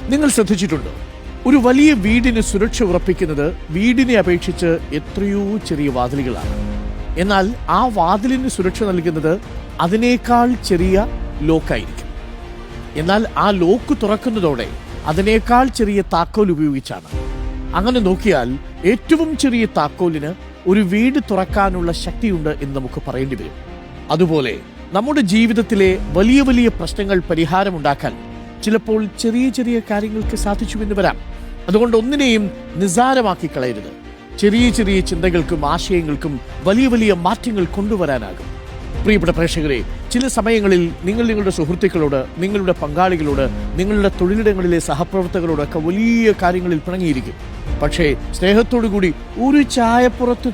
നിങ്ങൾ ശ്രദ്ധിച്ചിട്ടുണ്ടോ? ഒരു വലിയ വീടിന് സുരക്ഷ ഉറപ്പിക്കുന്നത് വീടിനെ അപേക്ഷിച്ച് എത്രയോ ചെറിയ വാതിലുകളാണ്. എന്നാൽ ആ വാതിലിന് സുരക്ഷ നൽകുന്നത് അതിനേക്കാൾ ചെറിയ ലോക്കായിരിക്കും. എന്നാൽ ആ ലോക്ക് തുറക്കുന്നതോടെ അതിനേക്കാൾ ചെറിയ താക്കോൽ ഉപയോഗിച്ചാണ്. അങ്ങനെ നോക്കിയാൽ ഏറ്റവും ചെറിയ താക്കോലിന് ഒരു വീട് തുറക്കാനുള്ള ശക്തിയുണ്ട് എന്ന് നമുക്ക് പറയേണ്ടി വരും. അതുപോലെ നമ്മുടെ ജീവിതത്തിലെ വലിയ വലിയ പ്രശ്നങ്ങൾ പരിഹാരമുണ്ടാക്കാൻ ചിലപ്പോൾ ചെറിയ ചെറിയ കാര്യങ്ങൾക്ക് സാധിച്ചുവെന്ന് വരാം. അതുകൊണ്ട് ഒന്നിനെയും നിസ്സാരമാക്കി കളയരുത്. ചെറിയ ചെറിയ ചിന്തകൾക്കും ആശയങ്ങൾക്കും വലിയ വലിയ മാറ്റങ്ങൾ കൊണ്ടുവരാനാകും. പ്രിയപ്പെട്ട പ്രേക്ഷകരെ, ചില സമയങ്ങളിൽ നിങ്ങൾ നിങ്ങളുടെ സുഹൃത്തുക്കളോട്, നിങ്ങളുടെ പങ്കാളികളോട്, നിങ്ങളുടെ തൊഴിലിടങ്ങളിലെ സഹപ്രവർത്തകരോടൊക്കെ വലിയ കാര്യങ്ങളിൽ പിണങ്ങിയിരിക്കും. പക്ഷേ സ്നേഹത്തോടു കൂടി ഒരു ചായപ്പുറത്ത്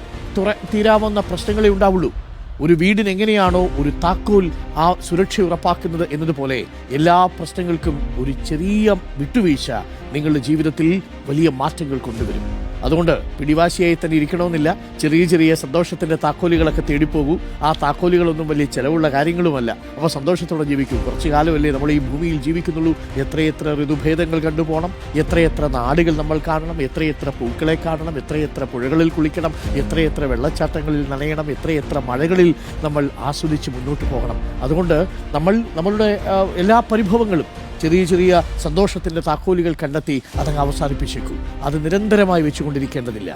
തീരാവുന്ന പ്രശ്നങ്ങളെ ഉണ്ടാവുള്ളൂ. ഒരു വീടിന് എങ്ങനെയാണോ ഒരു താക്കോൽ ആ സുരക്ഷ ഉറപ്പാക്കുന്നത് എന്നതുപോലെ എല്ലാ പ്രശ്നങ്ങൾക്കും ഒരു ചെറിയ വിട്ടുവീഴ്ച നിങ്ങളുടെ ജീവിതത്തിൽ വലിയ മാറ്റങ്ങൾ കൊണ്ടുവരും. അതുകൊണ്ട് പിടിവാശിയായി തന്നെ ഇരിക്കണമെന്നില്ല. ചെറിയ ചെറിയ സന്തോഷത്തിന്റെ താക്കോലുകളൊക്കെ തേടിപ്പോകൂ. ആ താക്കോലുകളൊന്നും വലിയ ചിലവുള്ള കാര്യങ്ങളുമല്ല. അപ്പോൾ സന്തോഷത്തോടെ ജീവിക്കൂ. കുറച്ചു കാലമല്ലേ നമ്മൾ ഈ ഭൂമിയിൽ ജീവിക്കുന്നുള്ളൂ. എത്രയെത്ര ഋതുഭേദങ്ങൾ കണ്ടുപോകണം, എത്രയെത്ര നാടുകൾ നമ്മൾ കാണണം, എത്രയെത്ര പൂക്കളെ കാണണം, എത്രയെത്ര പുഴകളിൽ കുളിക്കണം, എത്രയെത്ര വെള്ളച്ചാട്ടങ്ങളിൽ നനയണം, എത്രയെത്ര മഴകളിൽ നമ്മൾ ആസ്വദിച്ച് മുന്നോട്ട് പോകണം. അതുകൊണ്ട് നമ്മളുടെ എല്ലാ പരിഭവങ്ങളും ചെറിയ ചെറിയ സന്തോഷത്തിന്റെ താക്കോലുകൾ കണ്ടെത്തി അതങ്ങ് അവസാനിപ്പിച്ചേക്കൂ. അത് നിരന്തരമായി വെച്ചുകൊണ്ടിരിക്കേണ്ടതില്ല.